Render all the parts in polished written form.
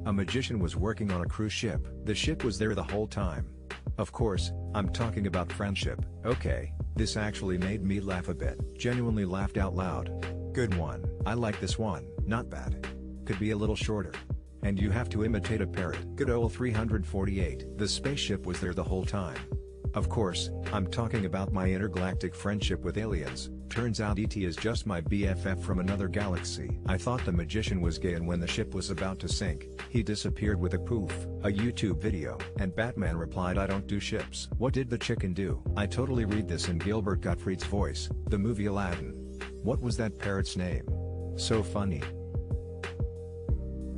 A magician was working on a cruise ship. The ship was there the whole time. Of course, I'm talking about friendship. Okay, this actually made me laugh a bit. Genuinely laughed out loud. Good one. I like this one. Not bad. Could be a little shorter. And you have to imitate a parrot. Good ol' 348. The spaceship was there the whole time. Of course, I'm talking about my intergalactic friendship with aliens. Turns out ET is just my BFF from another galaxy. I thought the magician was gay, and when the ship was about to sink, he disappeared with a poof, a YouTube video. And Batman replied, "I don't do ships." What did the chicken do? I totally read this in Gilbert Gottfried's voice, the movie Aladdin. What was that parrot's name? So funny.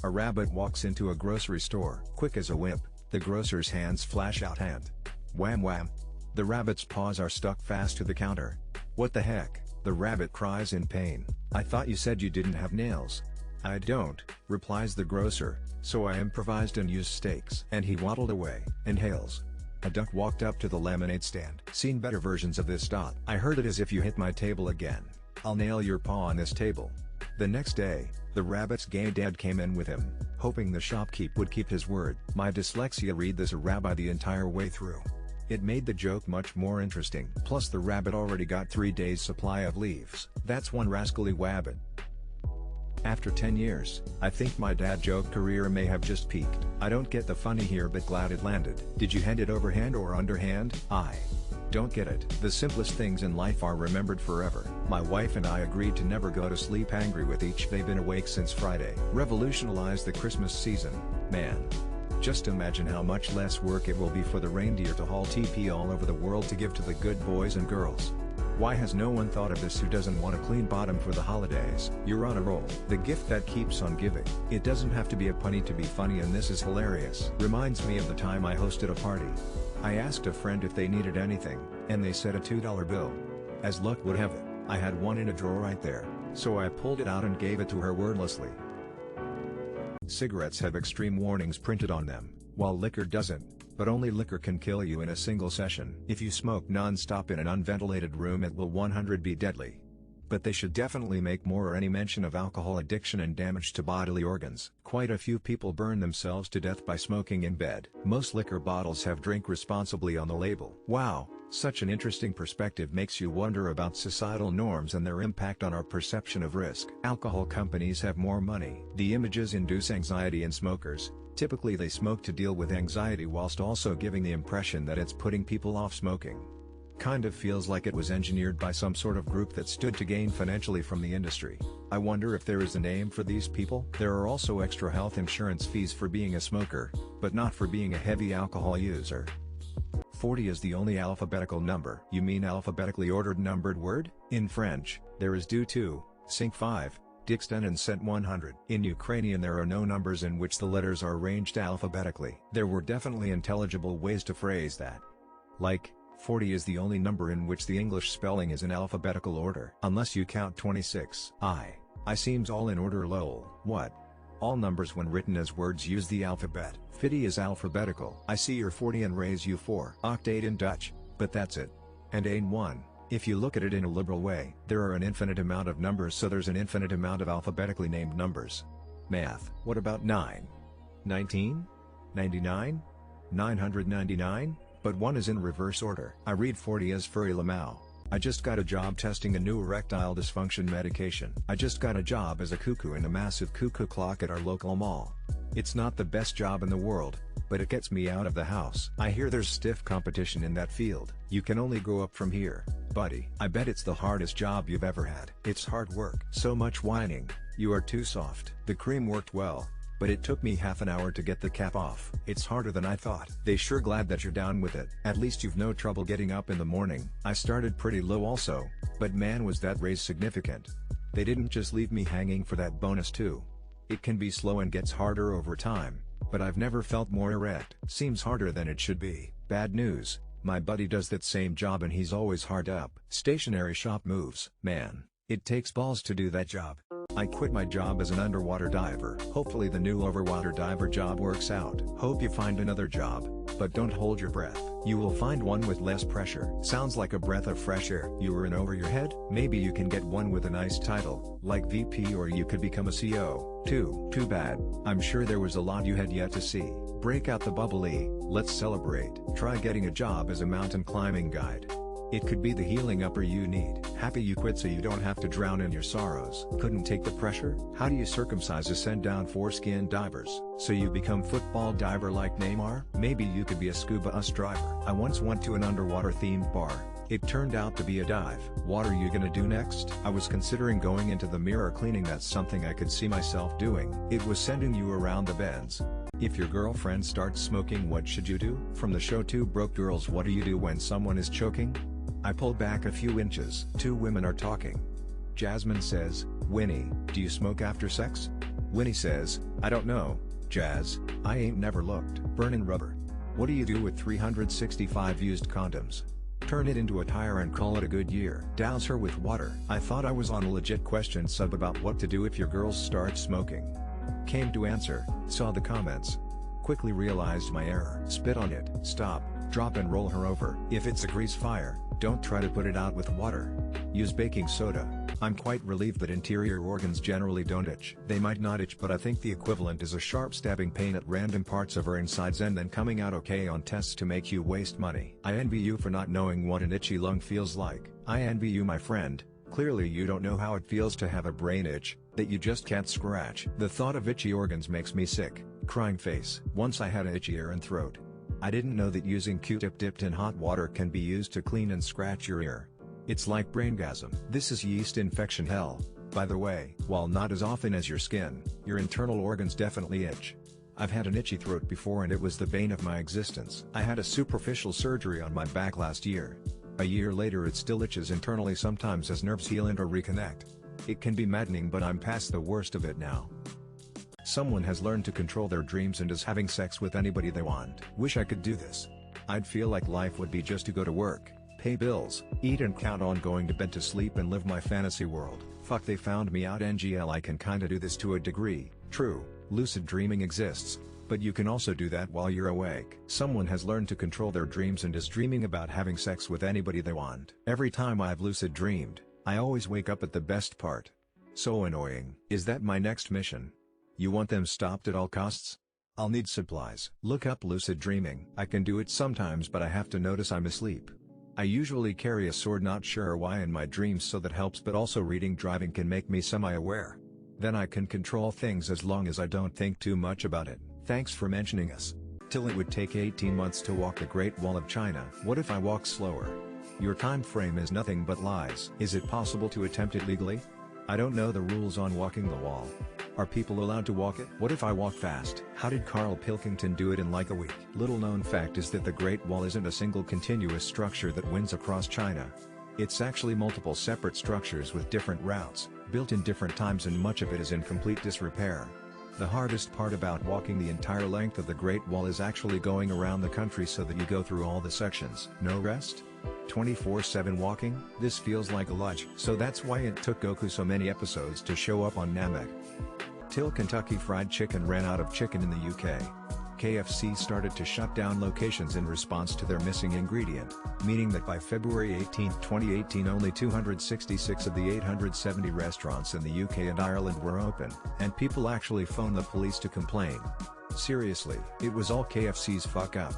A rabbit walks into a grocery store. Quick as a whip, the grocer's hands flash out and wham wham. The rabbit's paws are stuck fast to the counter. What the heck? The rabbit cries in pain. I thought you said you didn't have nails. I don't, replies the grocer, so I improvised and used stakes. And he waddled away. Inhales. A duck walked up to the lemonade stand. Seen better versions of this. I heard it as if you hit my table again. I'll nail your paw on this table. The next day, the rabbit's gay dad came in with him, hoping the shopkeep would keep his word. My dyslexia read this a rabbi the entire way through. It made the joke much more interesting. Plus the rabbit already got 3 days supply of leaves. That's one rascally wabbit. After 10 years, I think my dad joke career may have just peaked. I don't get the funny here, but glad it landed. Did you hand it overhand or underhand? I don't get it. The simplest things in life are remembered forever. My wife and I agreed to never go to sleep angry with each. They've been awake since Friday. Revolutionized the Christmas season, man. Just imagine how much less work it will be for the reindeer to haul TP all over the world to give to the good boys and girls. Why has no one thought of this? Who doesn't want a clean bottom for the holidays? You're on a roll. The gift that keeps on giving. It doesn't have to be a punny to be funny, and this is hilarious. Reminds me of the time I hosted a party. I asked a friend if they needed anything, and they said a $2 bill. As luck would have it, I had one in a drawer right there, so I pulled it out and gave it to her wordlessly. Cigarettes have extreme warnings printed on them, while liquor doesn't, but only liquor can kill you in a single session. If you smoke non-stop in an unventilated room, it will 100% be deadly. But they should definitely make more or any mention of alcohol addiction and damage to bodily organs. Quite a few people burn themselves to death by smoking in bed. Most liquor bottles have "drink responsibly" on the label. Wow, such an interesting perspective. Makes you wonder about societal norms and their impact on our perception of risk. Alcohol companies have more money. The images induce anxiety in smokers. Typically they smoke to deal with anxiety whilst also giving the impression that it's putting people off smoking. Kind of feels like it was engineered by some sort of group that stood to gain financially from the industry. I wonder if there is a name for these people. There are also extra health insurance fees for being a smoker, but not for being a heavy alcohol user. 40 is the only alphabetical number. You mean alphabetically ordered numbered word? In French, there is do 2, cinq 5, dix 10 and cent 100. In Ukrainian there are no numbers in which the letters are arranged alphabetically. There were definitely intelligible ways to phrase that. Like, 40 is the only number in which the English spelling is in alphabetical order. Unless you count 26. I seems all in order lol. What? All numbers when written as words use the alphabet. 50 is alphabetical. I see your 40 and raise you 4. Octate in Dutch, but that's it. And ain't 1. If you look at it in a liberal way, there are an infinite amount of numbers, so there's an infinite amount of alphabetically named numbers. Math. What about 9? 19? 99? 999? But 1 is in reverse order. I read 40 as furry lamau. I just got a job testing a new erectile dysfunction medication. I just got a job as a cuckoo in a massive cuckoo clock at our local mall. It's not the best job in the world, but it gets me out of the house. I hear there's stiff competition in that field. You can only go up from here, buddy. I bet it's the hardest job you've ever had. It's hard work. So much whining. You are too soft. The cream worked well, but it took me half an hour to get the cap off. It's harder than I thought. They sure glad that you're down with it. At least you've no trouble getting up in the morning. I started pretty low also, but man was that raise significant. They didn't just leave me hanging for that bonus too. It can be slow and gets harder over time, but I've never felt more erect. Seems harder than it should be. Bad news, my buddy does that same job and he's always hard up. Stationary shop moves. Man, it takes balls to do that job. I quit my job as an underwater diver. Hopefully the new overwater diver job works out. Hope you find another job. But don't hold your breath. You will find one with less pressure. Sounds like a breath of fresh air. You were in over your head? Maybe you can get one with a nice title, like VP, or you could become a CO, too. Too bad. I'm sure there was a lot you had yet to see. Break out the bubbly, let's celebrate. Try getting a job as a mountain climbing guide. It could be the healing upper you need. Happy you quit so you don't have to drown in your sorrows. Couldn't take the pressure? How do you circumcise a send down foreskin divers? So you become football diver like Neymar? Maybe you could be a scuba us driver. I once went to an underwater themed bar. It turned out to be a dive. What are you gonna do next? I was considering going into the mirror cleaning. That's something I could see myself doing. It was sending you around the bends. If your girlfriend starts smoking, what should you do? From the show Two Broke Girls. What do you do when someone is choking? I pull back a few inches. Two women are talking. Jasmine says, Winnie, do you smoke after sex? Winnie says, I don't know, Jazz, I ain't never looked. Burnin' rubber. What do you do with 365 used condoms? Turn it into a tire and call it a good year. Douse her with water. I thought I was on a legit question sub about what to do if your girls start smoking. Came to answer, saw the comments. Quickly realized my error. Spit on it. Stop, drop and roll her over. If it's a grease fire, don't try to put it out with water. Use baking soda. I'm quite relieved that interior organs generally don't itch. They might not itch, but I think the equivalent is a sharp stabbing pain at random parts of her insides and then coming out okay on tests to make you waste money. I envy you for not knowing what an itchy lung feels like. I envy you, my friend. Clearly you don't know how it feels to have a brain itch that you just can't scratch. The thought of itchy organs makes me sick. Crying face. Once I had an itchy ear and throat. I didn't know that using Q-tip dipped in hot water can be used to clean and scratch your ear. It's like braingasm. This is yeast infection hell. By the way, while not as often as your skin, your internal organs definitely itch. I've had an itchy throat before and it was the bane of my existence. I had a superficial surgery on my back last year. A year later it still itches internally sometimes as nerves heal and or reconnect. It can be maddening, but I'm past the worst of it now. Someone has learned to control their dreams and is having sex with anybody they want. Wish I could do this. I'd feel like life would be just to go to work, pay bills, eat and count on going to bed to sleep and live my fantasy world. Fuck, they found me out. NGL. I can kinda do this to a degree. True, lucid dreaming exists, but you can also do that while you're awake. Someone has learned to control their dreams and is dreaming about having sex with anybody they want. Every time I've lucid dreamed, I always wake up at the best part. So annoying. Is that my next mission? You want them stopped at all costs? I'll need supplies. Look up lucid dreaming. I can do it sometimes, but I have to notice I'm asleep. I usually carry a sword, not sure why, in my dreams, so that helps, but also reading driving can make me semi-aware. Then I can control things as long as I don't think too much about it. Thanks for mentioning us. Till it would take 18 months to walk the Great Wall of China. What if I walk slower? Your time frame is nothing but lies. Is it possible to attempt it legally? I don't know the rules on walking the wall. Are people allowed to walk it? What if I walk fast? How did Carl Pilkington do it in like a week? Little known fact is that the Great Wall isn't a single continuous structure that winds across China. It's actually multiple separate structures with different routes, built in different times, and much of it is in complete disrepair. The hardest part about walking the entire length of the Great Wall is actually going around the country so that you go through all the sections. No rest? 24/7 walking? This feels like a lunch. So that's why it took Goku so many episodes to show up on Namek. Till Kentucky Fried Chicken ran out of chicken in the UK. KFC started to shut down locations in response to their missing ingredient, meaning that by February 18, 2018 only 266 of the 870 restaurants in the UK and Ireland were open, and people actually phoned the police to complain. Seriously, it was all KFC's fuck up.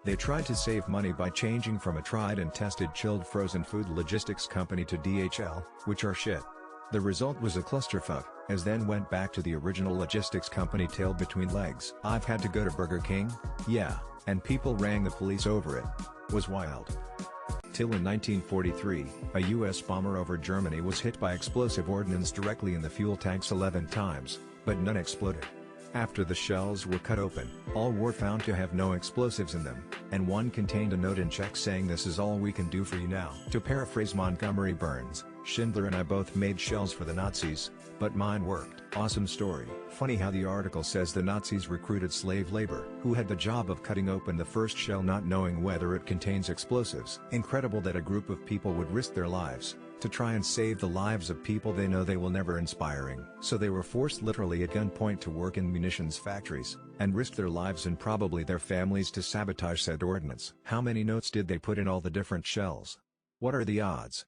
They tried to save money by changing from a tried and tested chilled frozen food logistics company to DHL, which are shit. The result was a clusterfuck, as then went back to the original logistics company tail between legs. I've had to go to Burger King, yeah, and people rang the police over it. Was wild. Till in 1943, a US bomber over Germany was hit by explosive ordnance directly in the fuel tanks 11 times, but none exploded. After the shells were cut open, all were found to have no explosives in them, and one contained a note in Czech saying, "This is all we can do for you now." To paraphrase Montgomery Burns, Schindler and I both made shells for the Nazis, but mine worked. Awesome story. Funny how the article says the Nazis recruited slave labor, who had the job of cutting open the first shell not knowing whether it contains explosives. Incredible that a group of people would risk their lives, to try and save the lives of people they know they will never inspiring. So they were forced literally at gunpoint to work in munitions factories, and risked their lives and probably their families to sabotage said ordnance. How many notes did they put in all the different shells? What are the odds?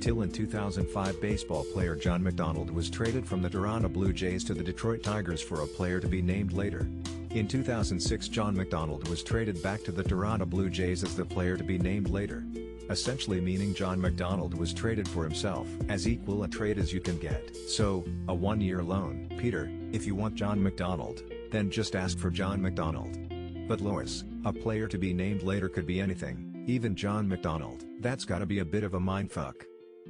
Till in 2005 baseball player John McDonald was traded from the Toronto Blue Jays to the Detroit Tigers for a player to be named later. In 2006 John McDonald was traded back to the Toronto Blue Jays as the player to be named later. Essentially meaning John McDonald was traded for himself. As equal a trade as you can get. So, a 1-year loan. Peter, if you want John McDonald, then just ask for John McDonald. But Lois, a player to be named later could be anything, even John McDonald. That's gotta be a bit of a mindfuck.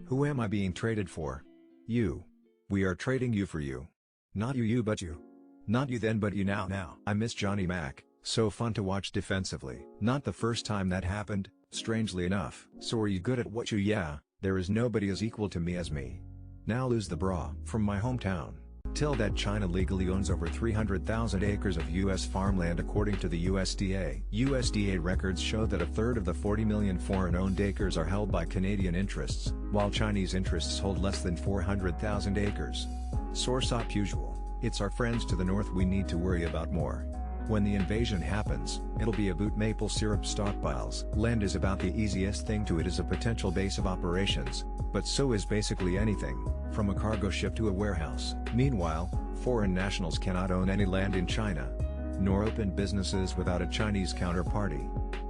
Who am I being traded for? You. We are trading you for you. Not you but you. Not you then but you now. I miss Johnny Mac, so fun to watch defensively. Not the first time that happened, strangely enough. So are you good at what you yeah, there is nobody as equal to me as me. Now lose the bra. From my hometown. Till that China legally owns over 300,000 acres of U.S. farmland according to the USDA. USDA records show that a third of the 40 million foreign-owned acres are held by Canadian interests, while Chinese interests hold less than 400,000 acres. Source op usual. It's our friends to the north we need to worry about more. When the invasion happens, it'll be about maple syrup stockpiles. Land is about the easiest thing to it as a potential base of operations, but so is basically anything, from a cargo ship to a warehouse. Meanwhile, foreign nationals cannot own any land in China, nor open businesses without a Chinese counterparty.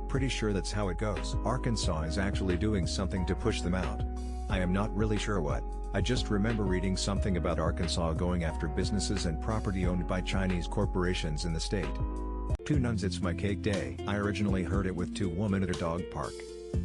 Pretty sure that's how it goes. Arkansas is actually doing something to push them out. I am not really sure what. I just remember reading something about Arkansas going after businesses and property owned by Chinese corporations in the state. Two nuns it's my cake day. I originally heard it with two women at a dog park.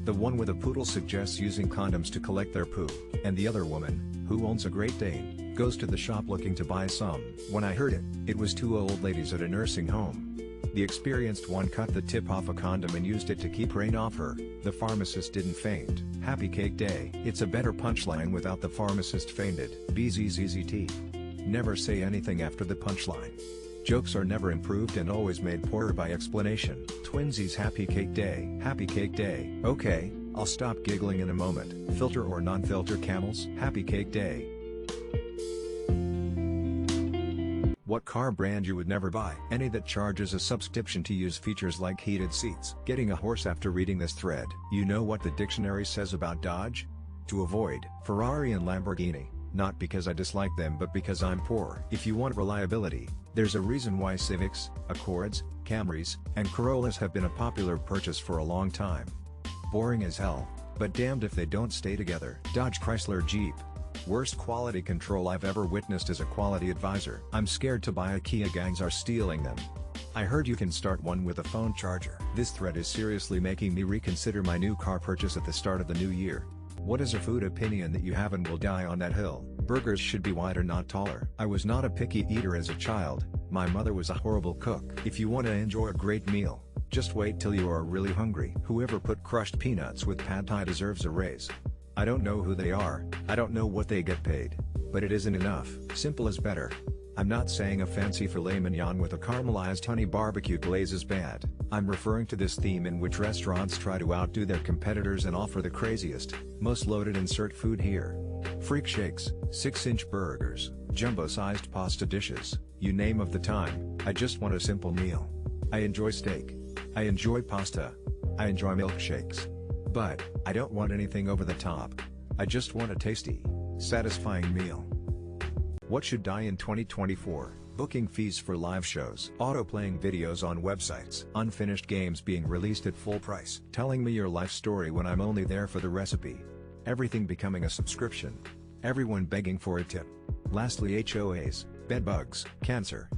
The one with a poodle suggests using condoms to collect their poo, and the other woman, who owns a Great Dane, goes to the shop looking to buy some. When I heard it, it was two old ladies at a nursing home. The experienced one cut the tip off a condom and used it to keep rain off her. The pharmacist didn't faint. Happy cake day. It's a better punchline without the pharmacist fainted. BZZZT. Never say anything after the punchline. Jokes are never improved and always made poorer by explanation. Twinsies happy cake day. Happy cake day. Okay, I'll stop giggling in a moment. Filter or non-filter camels? Happy cake day. What car brand you would never buy? Any that charges a subscription to use features like heated seats. Getting a horse after reading this thread. You know what the dictionary says about Dodge? To avoid Ferrari and Lamborghini. Not because I dislike them but because I'm poor. If you want reliability, there's a reason why Civics, Accords, Camrys, and Corollas have been a popular purchase for a long time. Boring as hell, but damned if they don't stay together. Dodge Chrysler Jeep. Worst quality control I've ever witnessed as a quality advisor. I'm scared to buy a Kia, gangs are stealing them. I heard you can start one with a phone charger. This thread is seriously making me reconsider my new car purchase at the start of the new year. What is a food opinion that you have and will die on that hill? Burgers should be wider not taller. I was not a picky eater as a child, my mother was a horrible cook. If you want to enjoy a great meal, just wait till you are really hungry. Whoever put crushed peanuts with pad thai deserves a raise. I don't know who they are, I don't know what they get paid, but it isn't enough. Simple is better. I'm not saying a fancy filet mignon with a caramelized honey barbecue glaze is bad. I'm referring to this theme in which restaurants try to outdo their competitors and offer the craziest, most loaded insert food here. Freak shakes, 6-inch burgers, jumbo-sized pasta dishes, you name of the time. I just want a simple meal. I enjoy steak. I enjoy pasta. I enjoy milkshakes. But, I don't want anything over the top. I just want a tasty, satisfying meal. What should die in 2024? Booking fees for live shows. Auto-playing videos on websites. Unfinished games being released at full price. Telling me your life story when I'm only there for the recipe. Everything becoming a subscription. Everyone begging for a tip. Lastly HOAs, bedbugs, cancer.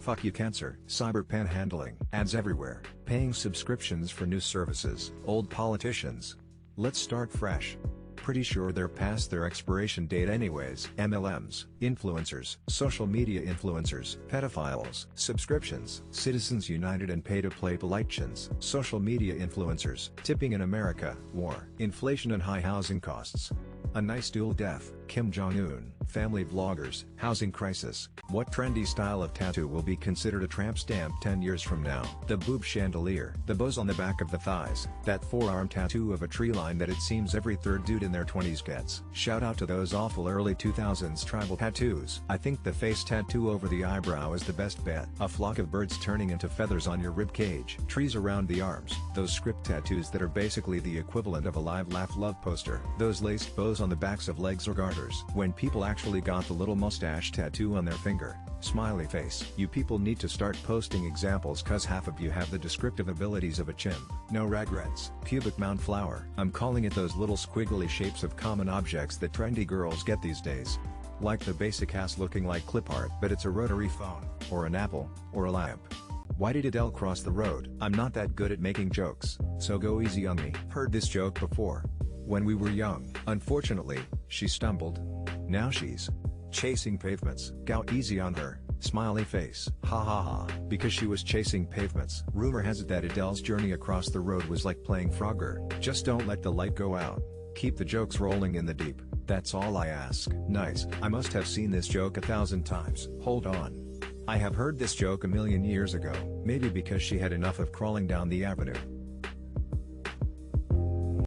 Fuck you cancer. Cyber panhandling. Ads everywhere. Paying subscriptions for new services. Old politicians. Let's start fresh. Pretty sure they're past their expiration date anyways. MLMs. Influencers. Social media influencers. Pedophiles. Subscriptions. Citizens United and pay-to-play politicians. Social media influencers. Tipping in America. War. Inflation and high housing costs. A nice dual death. Kim Jong-un. Family vloggers. Housing crisis. What trendy style of tattoo will be considered a tramp stamp 10 years from now? The boob chandelier. The bows on the back of the thighs. That forearm tattoo of a tree line that it seems every third dude in their 20s gets. Shout out to those awful early 2000s tribal tattoos. I think the face tattoo over the eyebrow is the best bet. A flock of birds turning into feathers on your rib cage. Trees around the arms. Those script tattoos that are basically the equivalent of a live laugh love poster. Those laced bows on the backs of legs or garters. When people actually got the little mustache tattoo on their finger. Smiley face. You people need to start posting examples cause half of you have the descriptive abilities of a chimp. No regrets. Pubic mound flower. I'm calling it those little squiggly shapes of common objects that trendy girls get these days. Like the basic ass looking like clip art, but it's a rotary phone, or an apple, or a lamp. Why did Adele cross the road? I'm not that good at making jokes, so go easy on me. Heard this joke before. When we were young, unfortunately, she stumbled. Now she's chasing pavements. Go easy on her. Smiley face. Ha ha ha. Because she was chasing pavements. Rumor has it that Adele's journey across the road was like playing Frogger. Just don't let the light go out. Keep the jokes rolling in the deep. That's all I ask. Nice. I must have seen this joke 1,000 times. Hold on. I have heard this joke a million years ago. Maybe because she had enough of crawling down the avenue.